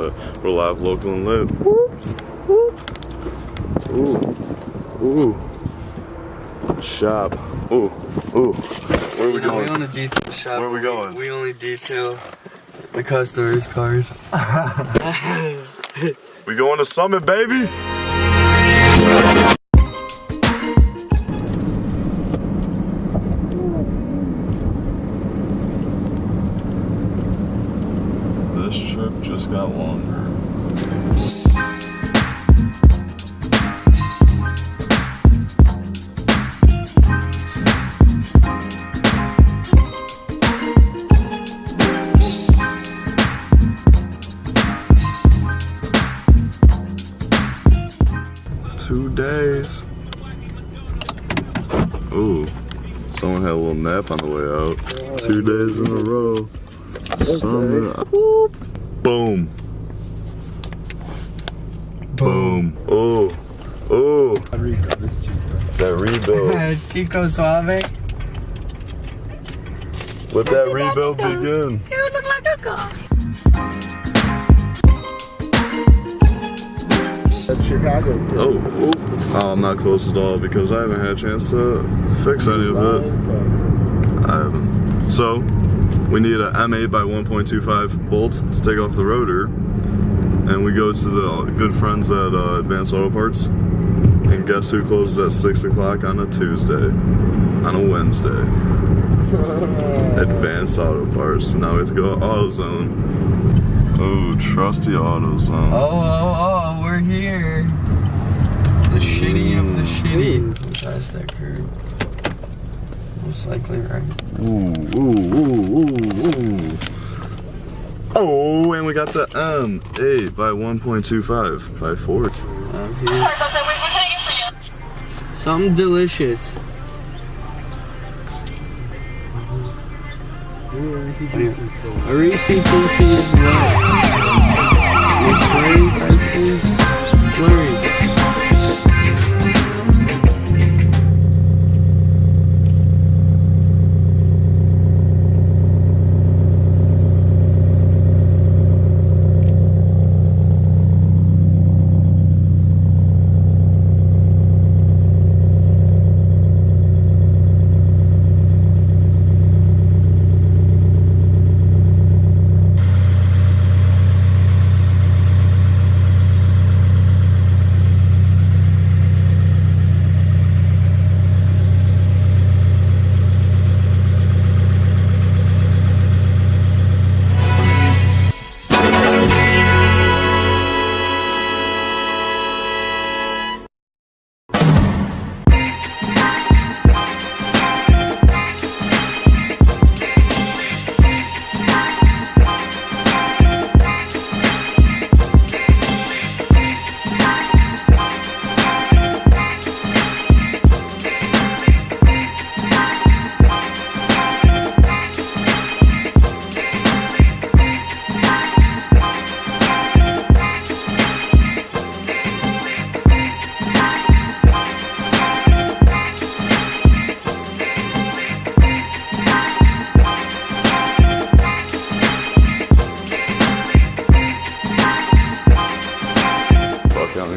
We're live, local, and lit. Whoop, whoop. Ooh, ooh. Shop. Ooh, ooh. Where are we going? We want to detail shop. Where are we going? We only detail the customers' cars. We going to Summit, baby. This trip just got longer. 2 days. Ooh, someone had a little nap on the way out. 2 days in a row. Summer. Boom. Boom. Oh. Oh. That rebuild. Chico Suave. Let that rebuild begin. You look like a car. Chicago. Oh, I'm not close at all because I haven't had a chance to fix any of it. I haven't. So, we need an M8 by 1.25 bolt to take off the rotor. And we go to the good friends at Advanced Auto Parts. And guess who closes at 6 o'clock on a Tuesday? On a Wednesday. Advanced Auto Parts. So now we have to go to AutoZone. Oh, trusty AutoZone. Oh, we're here. The shitty of the shitty. Past that curve. Most likely, right? Ooh. Oh, and we got the M8 by 1.25 by 40. Something delicious. A Reese's Pieces is what? Flurry type thing? Flurry.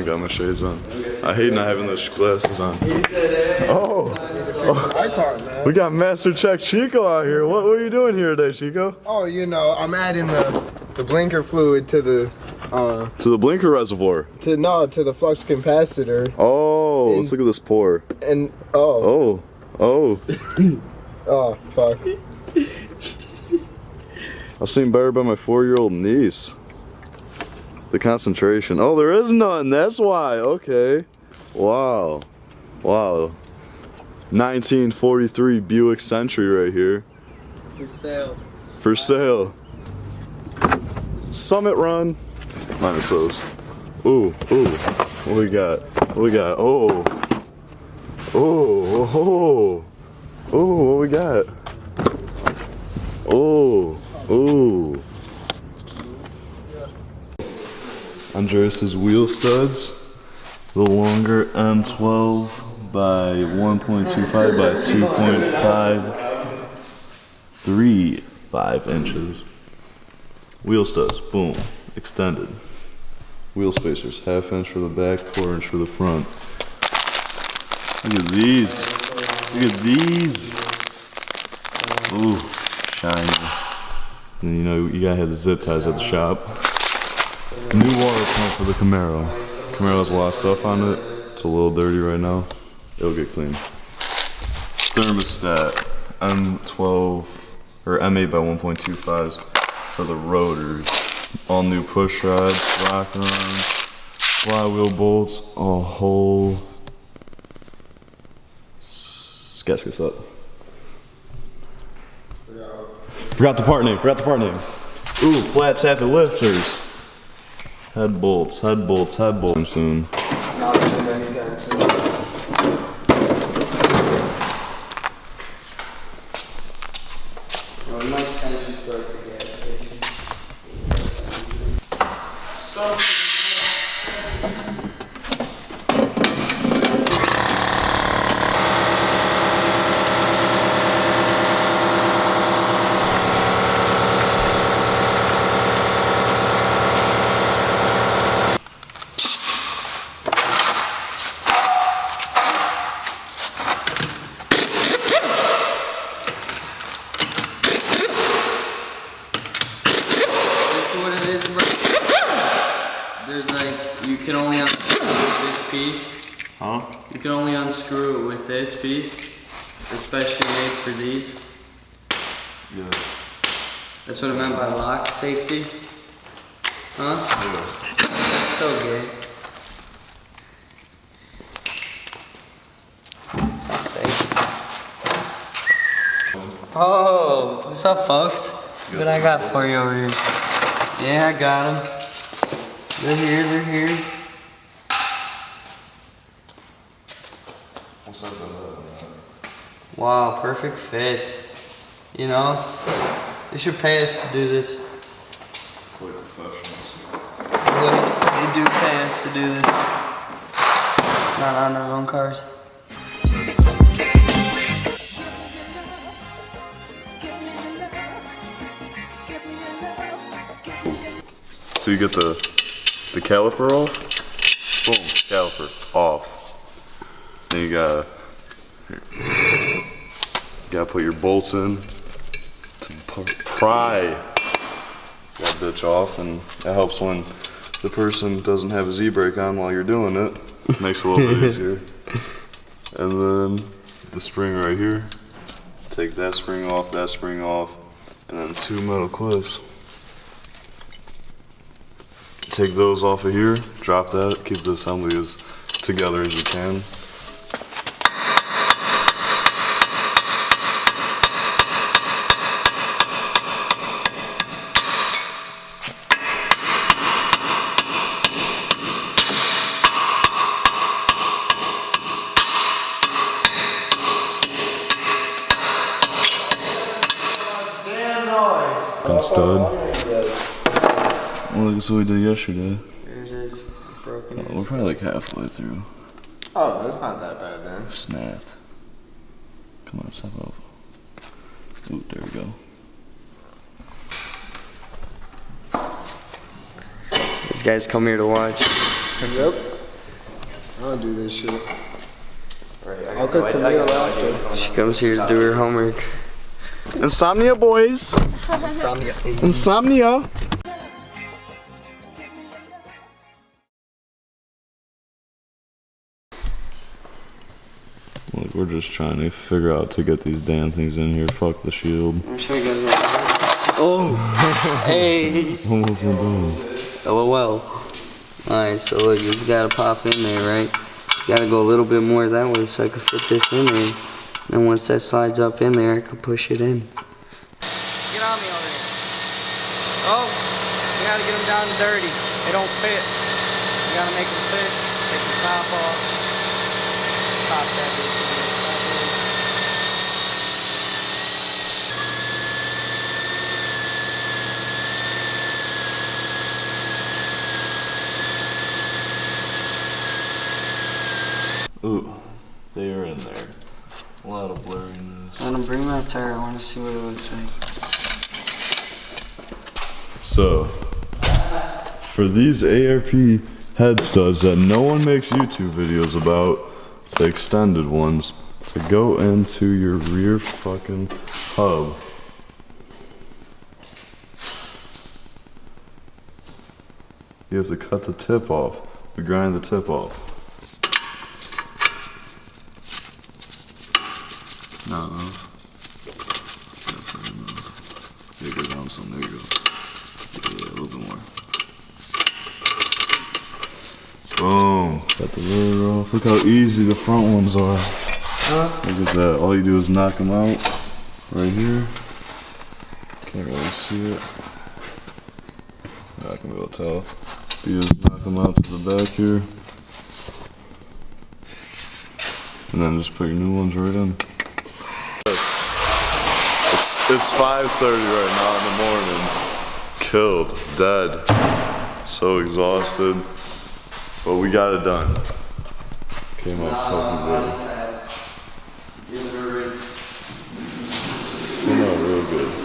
Got my shades on. I hate not having those glasses on. Oh, man. We got Master Check Chico out here. What are you doing here today, Chico? Oh, you know, I'm adding the blinker fluid to the to the blinker reservoir. To the flux capacitor. Oh, let's look at this pour. And oh oh fuck. I've seen better by my 4-year-old niece. The concentration. Oh, there is none. That's why. Okay. Wow. 1943 Buick Century right here. For sale. Summit run. Minus those. Ooh. What we got? Oh. What we got? Oh. Andres' wheel studs, the longer M12 by 1.25 by 2.535 inches. Wheel studs, boom. extended. Wheel spacers, 1/2 inch for the back, 1/4 inch for the front. Look at these. Look at these. Ooh, shiny. And you know, you gotta have the zip ties at the shop. New water pump for the Camaro. Camaro has a lot of stuff on it. It's a little dirty right now. It'll get clean. Thermostat, M12 or M8 by 1.25s for the rotors. All new push rods, rock runs, flywheel bolts, a whole gaskets up. Forgot the part name. Ooh, flat tappet lifters. Head bolts. Soon. There's like, you can only unscrew it with this piece. Huh? You can only unscrew it with this piece, especially made for these. Yeah. That's what I meant by lock safety. Huh? Yeah. That's so good. So safe. Oh, what's up, folks? What I got for you over here? Yeah, I got them. They're here. Wow, perfect fit. You know, they should pay us to do this. Quite professionals. They do pay us to do this. It's not on our own cars. So you get the caliper off, boom, caliper off. Then you gotta put your bolts in to pry that bitch off, and that helps when the person doesn't have a Z-brake on while you're doing it. Makes it a little bit easier. And then the spring right here, take that spring off, and then 2 metal clips. Take those off of here, drop that, keep the assembly as together as you can. Fucking stud. Well, that's what we did yesterday. There it is. Broken. We're probably like halfway through. Oh, that's not that bad, man. Snapped. Come on, step up. Ooh, there we go. These guys come here to watch. Yep. I'll do this shit. I'll cook the meal after. She comes here to do her homework. Insomnia, boys. Insomnia. Look, we're just trying to figure out to get these damn things in here. Fuck the shield. I'm sure you guys know. Oh! Hey! Almost done. LOL. Alright, so look, it's gotta pop in there, right? It's gotta go a little bit more that way so I can fit this in there. And once that slides up in there, I can push it in. Get on me over here. Oh! You gotta get them down and dirty. They don't fit. You gotta make them fit. Take the top off. Pop that bitch in there. Ooh, they are in there. A lot of blurriness. I want to bring my tire. I want to see what it looks like. So, for these ARP head studs that no one makes YouTube videos about, the extended ones, to go into your rear fucking hub. You have to cut the tip off, grind the tip off. Not enough. There you go, down some, there you go. Yeah, a little bit more. Boom. Got the rotor off. Look how easy the front ones are. Look at that. All you do is knock them out right here. Can't really see it. I can be able to tell. You just knock them out to the back here. And then just put your new ones right in. It's 5:30 right now in the morning. Killed, dead, so exhausted. But we got it done. Came out fucking good. Came out real good.